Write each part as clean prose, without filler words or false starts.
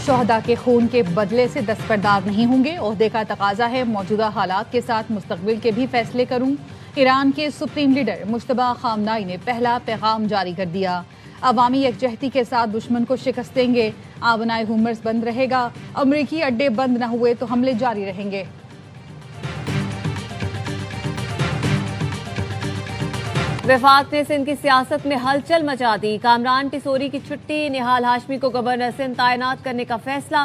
शोहदा के खून के बदले से दस्तबरदार नहीं होंगे। ओहदे का तकाजा है मौजूदा हालात के साथ मुस्तकबिल के भी फैसले करूं। ईरान के सुप्रीम लीडर मुश्तबा खामनाई ने पहला पैगाम जारी कर दिया। अवामी यकजहती के साथ दुश्मन को शिकस्त देंगे। आबनाए हुमर्स बंद रहेगा। अमरीकी अड्डे बंद न हुए तो हमले जारी रहेंगे। वफाक ने सिंध की सियासत में हलचल मचा दी। कामरान टिसोरी की छुट्टी, निहाल हाशमी को गवर्नर सिंध तैनात करने का फैसला।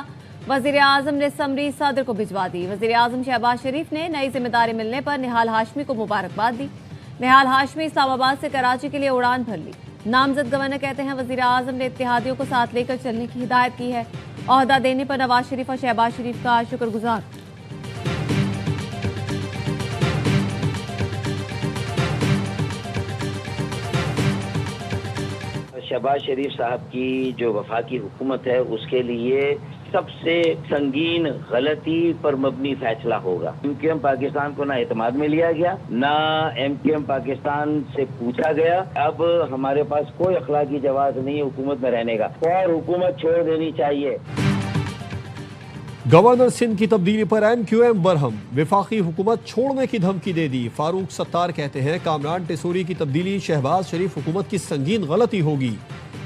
वजीर आजम ने समरी सदर को भिजवा दी। वजीर आजम शहबाज शरीफ ने नई जिम्मेदारी मिलने पर निहाल हाशमी को मुबारकबाद दी। निहाल हाशमी इस्लामाबाद से कराची के लिए उड़ान भर ली। नामजद गवर्नर कहते हैं वजीर आजम ने इत्तेहादियों को साथ लेकर चलने की हिदायत की है। ओहदा देने पर नवाज शरीफ और शहबाज शरीफ का शुक्रगुजार। शहबाज शरीफ साहब की जो वफाकी हुकूमत है उसके लिए सबसे संगीन गलती पर मबनी फैसला होगा। एमक्यूएम पाकिस्तान को ना एतमाद में लिया गया, ना एमक्यूएम पाकिस्तान से पूछा गया। अब हमारे पास कोई अखलाकी जवाब नहीं है हुकूमत में रहने का, और हुकूमत छोड़ देनी चाहिए। गवर्नर सिंध की तब्दीली पर एमक्यूएम बरहम, वफाकी हुकूमत छोड़ने की धमकी दे दी। फारूक सत्तार कहते हैं कामरान टिसोरी की तब्दीली शहबाज शरीफ हुकूमत की संगीन गलती होगी।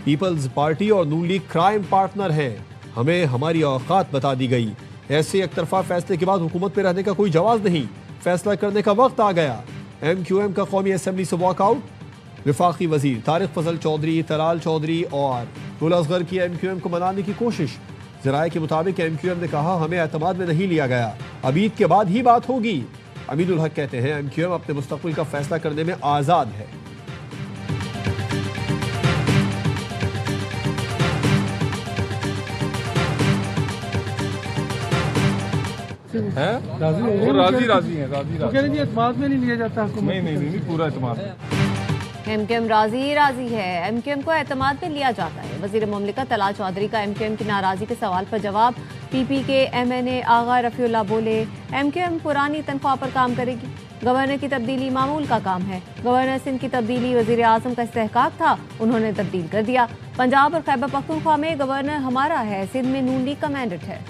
पीपल्स पार्टी और नून लीग क्राइम पार्टनर है, हमें हमारी औकात बता दी गई। ऐसे एक तरफा फैसले के बाद हुकूमत में रहने का कोई जवाब नहीं, फैसला करने का वक्त आ गया। एमक्यूएम का कौमी असम्बली से वॉकआउट। वफाकी वजीर तारिक फजल चौधरी, तलाल चौधरी और गुल असगर की एमक्यूएम को मनाने की कोशिश। जराये के मुताबिक एमक्यूएम ने कहा हमें एतमाद में नहीं लिया गया, अब ईद के बाद ही बात होगी। अमीनुल हक कहते हैं एमक्यूएम अपने मुस्तकबिल का फैसला करने में आजाद है। राजी हैं एतमाद में नहीं लिया जाता। नहीं पूरा एतमाद। एमक्यूएम राजी है। एमक्यूएम को एतमाद में लिया जाता है। वजीर मुमलिकत तलाल चौधरी का एमक्यूएम की नाराजगी के सवाल पर जवाब। पीपी के एमएनए आगा रफीउल्लाह बोले एमक्यूएम पुरानी तनख्वाह पर काम करेगी। गवर्नर की तब्दीली मामूल का काम है। गवर्नर सिंध की तब्दीली वजीर आजम का इस्तेहकाक था, उन्होंने तब्दील कर दिया। पंजाब और खैबर पख्तूनख्वा में गवर्नर हमारा है, सिंध में नून लीग का मैंडेट है।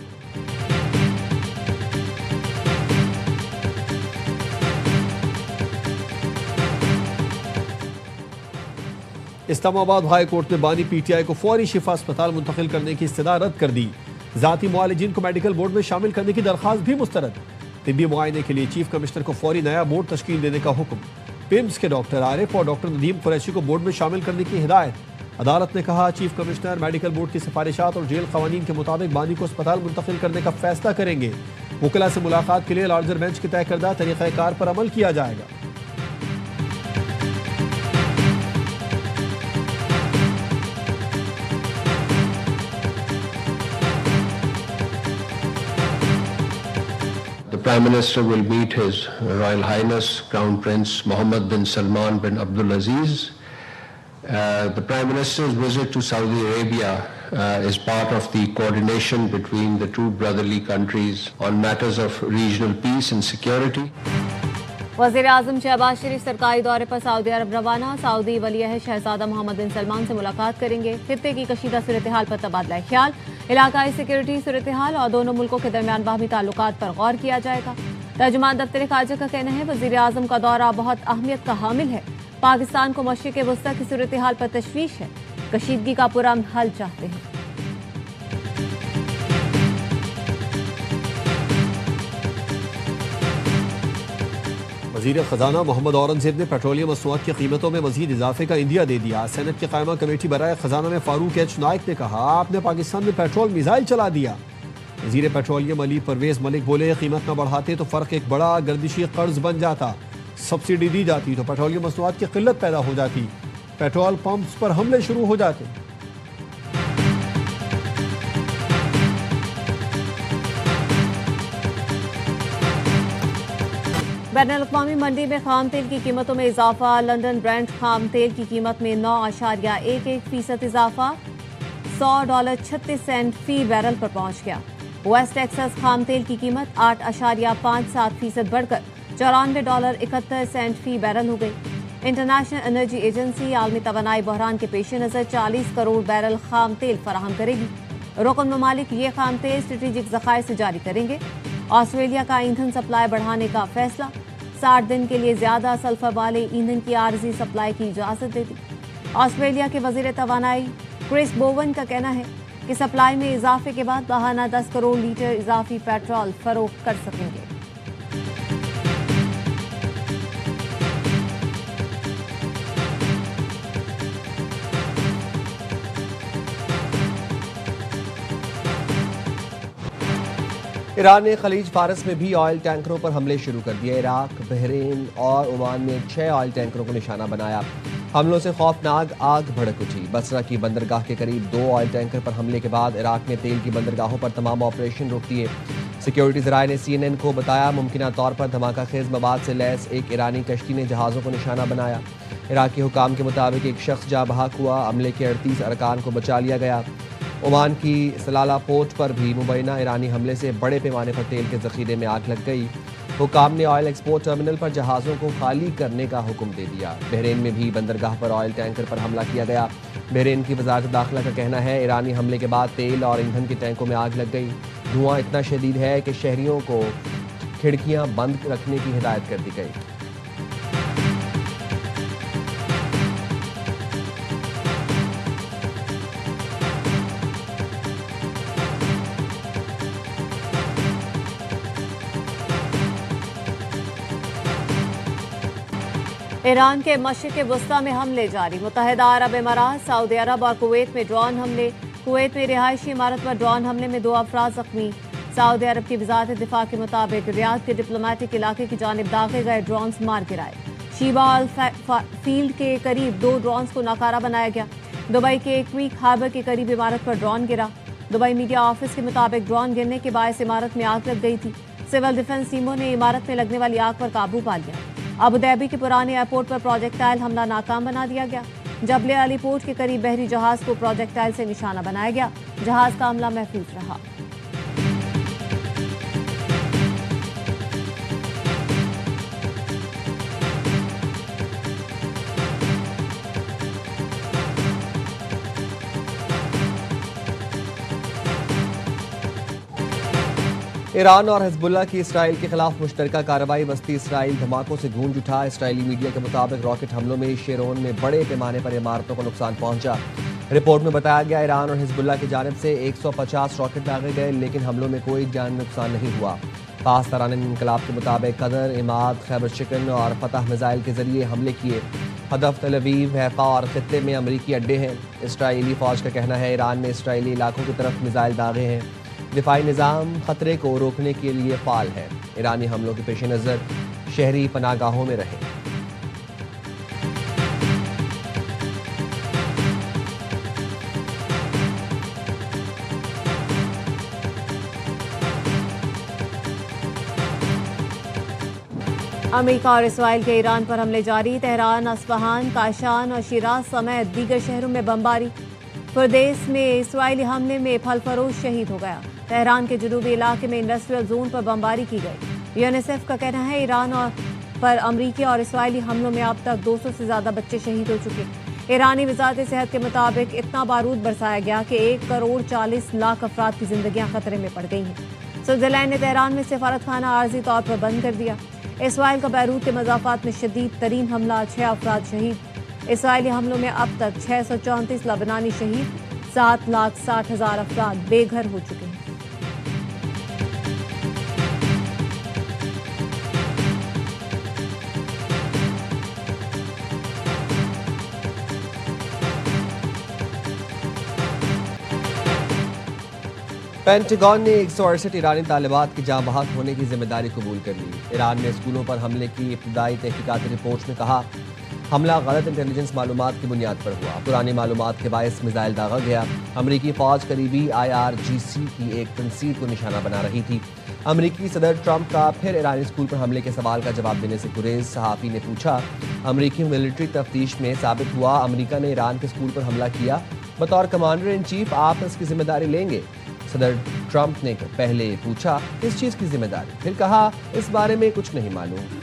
इस्लामाबाद हाई कोर्ट ने बानी पीटीआई को फौरी शिफा अस्पताल मुंतकिल करने की इस्तदा रद्द कर दी। जाती मुआलिजीन को मेडिकल बोर्ड में शामिल करने की दरख्वास्त भी मुस्तरद। तिब्बी मुआयने के लिए चीफ कमिश्नर को फौरी नया बोर्ड तश्कील देने का हुक्म। पिम्स के डॉक्टर आरिफ और डॉक्टर नदीम कुरैशी को बोर्ड में शामिल करने की हिदायत। अदालत ने कहा चीफ कमिश्नर मेडिकल बोर्ड की सिफारिशात और जेल कवानीन के मुताबिक बानी को अस्पताल मुंतकिल करने का फैसला करेंगे। वकला से मुलाकात के लिए लार्जर बेंच के तय करदा तरीक़ाकार पर अमल किया जाएगा। Prime Minister will meet His Royal Highness Crown Prince Mohammed bin Salman bin Abdul Aziz. The Prime Minister's visit to Saudi Arabia is part of the coordination between the two brotherly countries on matters of regional peace and security. वज़ीर आज़म शहबाज शरीफ सरकारी दौरे पर Saudi अरब रवाना। Saudi वली-ए-अहद शहजादा मोहम्मद बिन सलमान से मुलाकात करेंगे। खित्ते की कशीदा सूरत हाल पर तबादला ख्याल, इलाकाई सिक्योरिटी सूरत हाल और दोनों मुल्कों के दरमियान बाहमी ताल्लुकात पर गौर किया जाएगा। तर्जुमान दफ्तर खारजा का कहना है वज़ीर आज़म का दौरा बहुत अहमियत का हामिल है। पाकिस्तान को मशरिक़ वस्ता की सूरत हाल पर तशवीश है, कशीदगी का पूरा हल चाहते हैं। वज़ीर ख़जाना मोहम्मद औरंगज़ेब ने पेट्रोलियम मसनूआत की कीमतों में मज़ीद इजाफे का इंदिया दे दिया। सेनेट की कायमा कमेटी बराए ख़जाना में फारूक एच नाइक ने कहा आपने पाकिस्तान में पेट्रोल मिसाइल चला दिया। वज़ीर पेट्रोलियम अली परवेज मलिक बोले कीमत न बढ़ाते तो फ़र्क एक बड़ा गर्दिशी कर्ज बन जाता। सब्सिडी दी जाती तो पेट्रोलियम मसनूआत की किल्लत पैदा हो जाती, पेट्रोल पंप्स पर हमले शुरू हो जाते। बैनुल-अक़वामी मंडी में खाम तेल की कीमतों में इजाफा। लंदन ब्रेंट खाम तेल की कीमत में 9.11% इजाफा, $100.36 फी बैरल पर पहुंच गया। वेस्ट टेक्सास खाम तेल की कीमत 8.57% बढ़कर $94.71 फी बैरल हो गई। इंटरनेशनल एनर्जी एजेंसी आलमी तवानाई बहरान के पेश नज़र 40 करोड़ बैरल खाम तेल फराहम करेगी। रुकन ममालिक ये खाम तेल स्ट्रेटेजिक जखायर से जारी करेंगे। ऑस्ट्रेलिया का ईंधन सप्लाई बढ़ाने का फैसला, 60 दिन के लिए ज्यादा सल्फर वाले ईंधन की आर्जी सप्लाई की इजाजत दे दी। ऑस्ट्रेलिया के वजीर तवानाई क्रिस बोवन का कहना है कि सप्लाई में इजाफे के बाद माहाना 10 करोड़ लीटर इजाफी पेट्रोल फरोख्त कर सकेंगे। ईरान ने खलीज फारस में भी ऑयल टैंकरों पर हमले शुरू कर दिए। इराक, बहरीन और ओमान में 6 ऑयल टैंकरों को निशाना बनाया। हमलों से खौफनाक आग भड़क उठी। बसरा की बंदरगाह के करीब 2 ऑयल टैंकर पर हमले के बाद इराक ने तेल की बंदरगाहों पर तमाम ऑपरेशन रोक दिए। सिक्योरिटी ज़राए ने CNN को बताया, मुमकिन तौर पर धमाका खेज मवाद से लैस एक ईरानी कश्ती ने जहाज़ों को निशाना बनाया। इराकी हुकाम के मुताबिक एक शख्स जाँ बहक हुआ। हमले के 38 अरकान को बचा लिया गया। ओमान की सलाला पोर्ट पर भी मुबैना ईरानी हमले से बड़े पैमाने पर तेल के ज़ख़ीरे में आग लग गई। हुकाम ने ऑयल एक्सपोर्ट टर्मिनल पर जहाज़ों को खाली करने का हुक्म दे दिया। बहरीन में भी बंदरगाह पर ऑयल टैंकर पर हमला किया गया। बहरीन की वजारत दाखिला का कहना है, ईरानी हमले के बाद तेल और ईंधन के टैंकों में आग लग गई। धुआं इतना शदीद है कि शहरियों को खिड़कियां बंद रखने की हिदायत कर दी गई। ईरान के मशरिक़ वस्ता में हमले जारी। मुत्तहिदा अरब इमारात, सऊदी अरब और कुवैत में ड्रोन हमले। कुवैत में रिहायशी इमारत पर ड्रोन हमले में 2 अफराद जख्मी। सऊदी अरब की वजारत दिफा के मुताबिक रियाद के डिप्लोमेटिक इलाके की जानिब दागे गए ड्रोन्स मार गिराए। शीबाल फील्ड के करीब 2 ड्रोन्स को नाकारा बनाया गया। दुबई के क्वीक हार्बर के करीब इमारत पर ड्रोन गिरा। दुबई मीडिया ऑफिस के मुताबिक ड्रोन गिरने के बायस इमारत में आग लग गई थी। सिविल डिफेंस टीमों ने इमारत में लगने वाली आग पर काबू पा लिया। अबू धाबी के पुराने एयरपोर्ट पर प्रोजेक्टाइल हमला नाकाम बना दिया गया। जबले अली पोर्ट के करीब बहरी जहाज को प्रोजेक्टाइल से निशाना बनाया गया। जहाज का हमला महफूज रहा। ईरान और हिजबुल्लाह की इसराइल के खिलाफ मुश्तरका कार्रवाई। वस्ती इसराइल धमाकों से गूंज उठा। इसराइली मीडिया के मुताबिक रॉकेट हमलों में शेरोन में बड़े पैमाने पर इमारतों को नुकसान पहुंचा। रिपोर्ट में बताया गया, ईरान और हिजबुल्लाह की जानिब से 150 रॉकेट दागे गए, लेकिन हमलों में कोई जान नुकसान नहीं हुआ। पास तरान इनकलाब के मुताबिक कदर, इमाद, खैबर शिकन और फतह मिसाइल के जरिए हमले किए। हदफ तल अवीव, हैफा और खित्ते में अमरीकी अड्डे हैं। इसराइली फौज का कहना है, ईरान ने इसराइली इलाकों की तरफ मिसाइल दागे हैं। दिफाई निज़ाम खतरे को रोकने के लिए फाल है। ईरानी हमलों के पेश नज़र शहरी पनाहगाहों में रहे। अमेरिका और इसराइल के ईरान पर हमले जारी। तेहरान, अस्फहान, काशान और शिराज समेत दीगर शहरों में बमबारी। प्रदेश में इसराइली हमले में फल फरोश शहीद हो गया। तेहरान के जनूबी इलाके में इंडस्ट्रियल जोन पर बमबारी की गई। यूनिसेफ का कहना है, ईरान पर अमरीकी और इसराइली हमलों में अब तक 200 से ज्यादा बच्चे शहीद हो चुके। ईरानी वजारत सेहत के मुताबिक इतना बारूद बरसाया गया कि 1 करोड़ 40 लाख अफराद की जिंदगियां खतरे में पड़ गई हैं। स्विट्जरलैंड ने तेहरान में सफारत खाना आर्जी तौर पर बंद कर दिया। इसराइल का बैरूत के मज़ाफ़ात में शदीद तरीन हमला, 6 अफराद शहीद। इसराइली हमलों में अब तक 634 लबनानी शहीद, 7,60,000 अफराद बेघर हो चुके हैं। पेंटागन ने 168 ईरानी तालिबात की जाँ बहक होने की जिम्मेदारी कबूल कर ली। ईरान ने स्कूलों पर हमले की इब्तदाई तहकीकाती रिपोर्ट में कहा, हमला गलत इंटेलिजेंस मालूमात की बुनियाद पर हुआ। पुरानी मालूमात के बायस मिसाइल दागा गया। अमरीकी फौज करीबी IRGC की एक तंसीब को निशाना बना रही थी। अमरीकी सदर ट्रंप का फिर ईरानी स्कूल पर हमले के सवाल का जवाब देने से गुरेज। सहाफ़ी ने पूछा, अमरीकी मिलिट्री तफ्तीश में साबित हुआ अमरीका ने ईरान के स्कूल पर हमला किया। बतौर कमांडर इन चीफ आप इसकी जिम्मेदारी लेंगे? सदर ट्रंप ने पहले पूछा, किस चीज़ की जिम्मेदारी? फिर कहा, इस बारे में कुछ नहीं मालूम।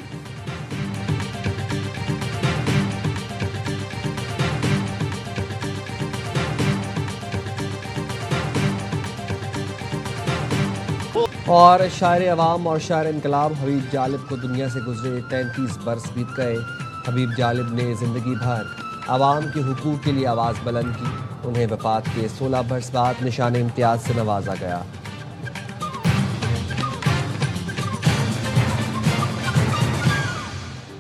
और शायर अवाम और शायर इनकलाब हबीब जालिब को दुनिया से गुजरे 33 बरस बीत गए। हबीब जालिब ने ज़िंदगी भर आवाम के हुकूक के लिए आवाज़ बुलंद की। उन्हें वफात के 16 बरस बाद निशान इम्तियाज़ से नवाजा गया।